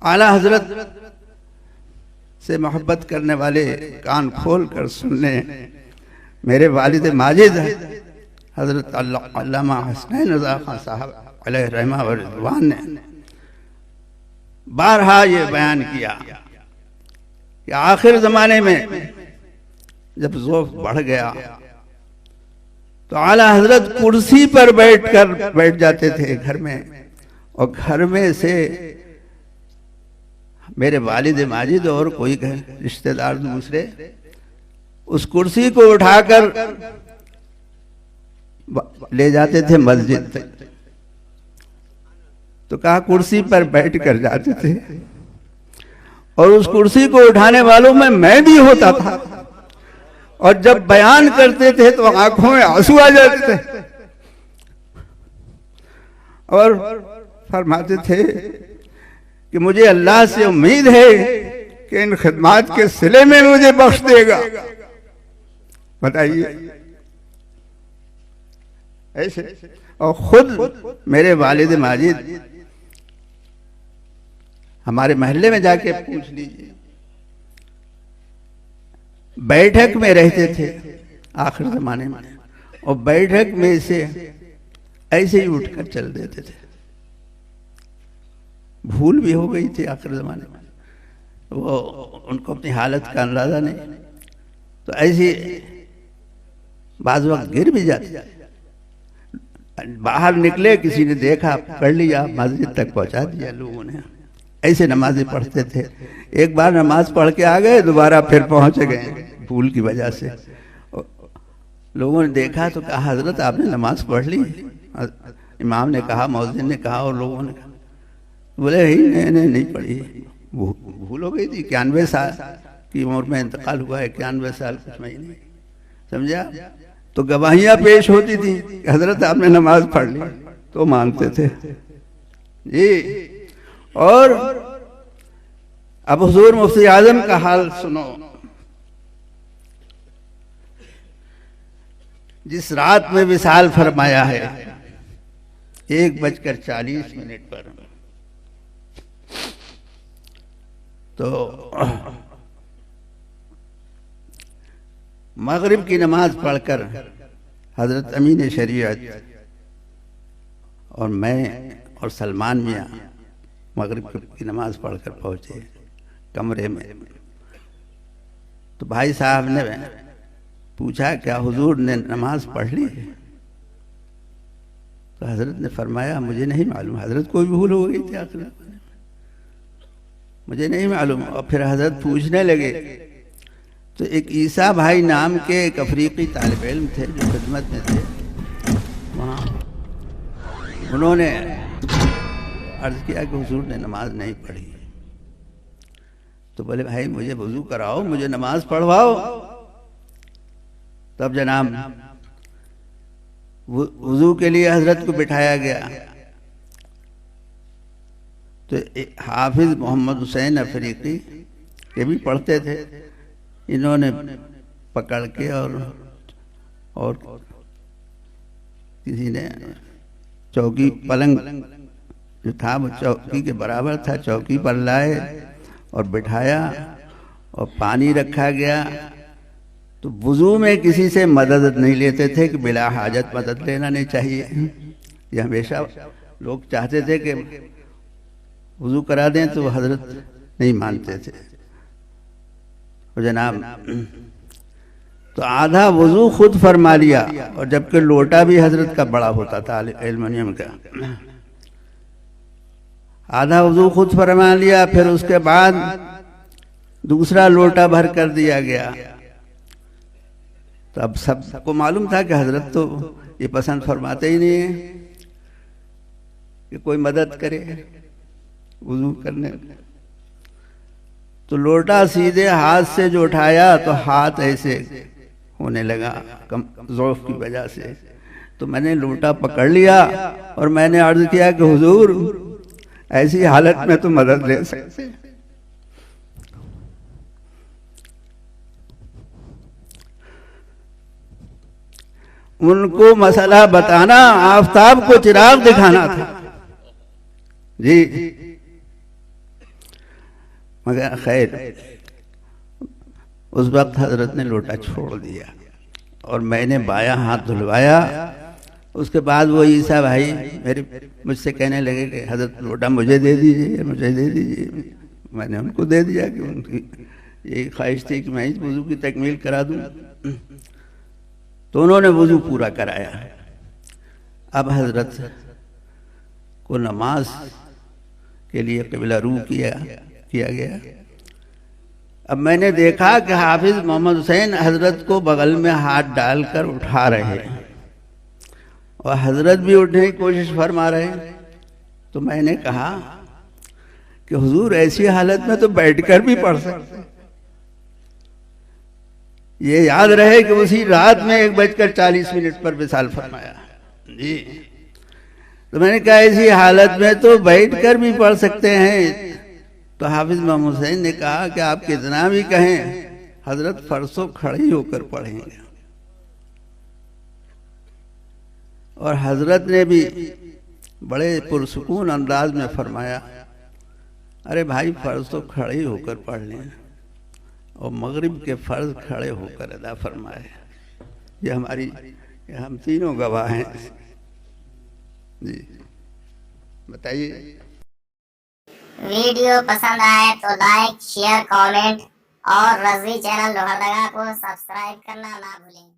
اعلیٰ حضرت سے محبت کرنے والے کان کھول کر سن لیں، میرے والد ماجد حضرت علامہ حسنین رضا خان صاحب علیہ رحمہ و رضوان نے بارہا یہ بیان کیا کہ آخر زمانے میں جب ذوق بڑھ گیا تو اعلیٰ حضرت کرسی پر بیٹھ جاتے تھے گھر میں، اور گھر میں سے میرے والد ماجد اور کوئی رشتہ دار دوسرے اس کرسی کو اٹھا کر لے جاتے تھے مسجد تک، تو کہا کرسی پر بیٹھ کر جاتے تھے، اور اس کرسی کو اٹھانے والوں میں بھی ہوتا تھا، اور جب بیان کرتے تھے تو آنکھوں میں آنسو آ جاتے تھے، اور فرماتے تھے کہ مجھے اللہ سے امید ہے کہ ان خدمات کے صلے میں مجھے بخش دے گا۔ بتائیے ایسے، اور خود میرے والد ماجد ہمارے محلے میں جا کے پوچھ لیجیے، بیٹھک میں رہتے تھے آخر زمانے میں، اور بیٹھک میں سے ایسے ہی اٹھ کر چل دیتے تھے، بھول بھی ہو گئی تھی آخر زمانے میں، وہ ان کو اپنی حالت کا اندازہ نہیں، تو ایسے بعض وقت گر بھی جاتے، باہر نکلے کسی نے دیکھا پڑھ لیا، مسجد تک پہنچا دیا لوگوں نے، ایسے نمازیں پڑھتے تھے۔ ایک بار نماز پڑھ کے آ گئے، دوبارہ پھر پہنچ گئے بھول کی وجہ سے، لوگوں نے دیکھا تو کہا حضرت آپ نے نماز پڑھ لی؟ امام نے کہا، مؤذن نے کہا، اور لوگوں نے کہا، بولے نہیں پڑھی، بھول ہو گئی تھی، 91 سال کی عمر میں انتقال ہوا ہے، 91 سال کچھ مہینے، سمجھا؟ تو گواہیاں پیش ہوتی تھی کہ حضرت آپ نے نماز پڑھ لی، تو مانتے تھے جی۔ اور اب حضور مفتی اعظم کا حال سنو، جس رات میں وصال فرمایا ہے 1:40 پر، تو مغرب کی نماز پڑھ کر حضرت امین شریعت اور میں اور سلمان میاں مغرب کی نماز پڑھ کر پہنچے کمرے میں، تو بھائی صاحب نے پوچھا کیا حضور نے نماز پڑھ لی؟ تو حضرت نے فرمایا مجھے نہیں معلوم، حضرت کو بھی بھول ہو گئی تھی آخر، مجھے نہیں معلوم۔ اور پھر حضرت پوچھنے لگے، تو ایک عیسیٰ بھائی نام کے ایک افریقی طالب علم تھے جو خدمت میں تھے وہاں، انہوں نے عرض کیا کہ حضور نے نماز نہیں پڑھی، تو بولے بھائی مجھے وضو کراؤ، مجھے نماز پڑھواؤ۔ تب جناب وضو کے لیے حضرت کو بٹھایا گیا، تو حافظ محمد حسین افریقی یہ بھی پڑھتے تھے، انہوں نے پکڑ کے اور کسی نے چوکی، پلنگ جو تھا وہ چوکی کے برابر تھا، چوکی پر لائے اور بٹھایا، اور پانی رکھا گیا۔ تو وضو میں کسی سے مدد نہیں لیتے تھے کہ بلا حاجت مدد لینا نہیں چاہیے، یہ ہمیشہ لوگ چاہتے تھے کہ وضو کرا دیں، تو حضرت نہیں مانتے تھے۔ اور جناب تو آدھا وضو خود فرما لیا، اور جبکہ لوٹا بھی حضرت کا بڑا ہوتا تھا ایلومینیم کا، آدھا وضو خود فرما لیا، پھر اس کے بعد دوسرا لوٹا بھر کر دیا گیا۔ تو اب سب کو معلوم تھا کہ حضرت تو یہ پسند فرماتے ہی نہیں ہیں کہ کوئی مدد کرے وضو کرنے، تو لوٹا سیدھے ہاتھ سے جو اٹھایا تو ہاتھ ایسے ہونے لگا ضعف کی وجہ سے، تو میں نے لوٹا پکڑ لیا اور میں نے عرض کیا کہ حضور ایسی حالت میں تو مدد لے سکتے۔ ان کو مسئلہ بتانا آفتاب کو چراغ دکھانا تھا جی۔ مگر خیر اس وقت حضرت نے لوٹا چھوڑ دیا اور میں نے بایاں ہاتھ دھلوایا. اس کے بعد وہ عیسیٰ بھائی مجھ سے کہنے لگے کہ حضرت لوٹا مجھے دے دیجئے, مجھے دے دیجئے. میں نے ان کو دے دیا کہ ان کی یہی خواہش تھی کہ میں اس وضو کی تکمیل کرا دوں. تو انہوں نے وضو پورا کرایا. اب حضرت کو نماز کے لیے قبلہ رو کیا گیا. اب میں نے دیکھا کہ حافظ محمد حسین حضرت کو بغل میں ہاتھ ڈال کر اٹھا رہے ہیں اور حضرت بھی اٹھنے کی کوشش فرما رہے ہیں. تو میں نے کہا کہ حضور ایسی حالت میں تو بیٹھ کر بھی پڑھ سکتے. یہ یاد رہے کہ اسی رات میں 1:40 پر وصال فرمایا. جی تو میں نے کہا ایسی حالت میں تو بیٹھ کر بھی پڑھ سکتے ہیں. تو حافظ محمد حسین نے کہا کہ آپ کتنا بھی کہیں حضرت فرسو کھڑے ہو کر پڑھیں گے. اور حضرت نے بھی بڑے پرسکون انداز میں فرمایا ارے بھائی فرض تو کھڑے ہو کر پڑھ لیں اور مغرب کے فرض کھڑے ہو کر ادا فرمائے. یہ ہم تینوں گواہ ہیں. جی بتائیے. ویڈیو پسند آئے تو لائک شیئر کامنٹ اور رضوی چینل لوہردگا کو سبسکرائب کرنا نہ بھولیں.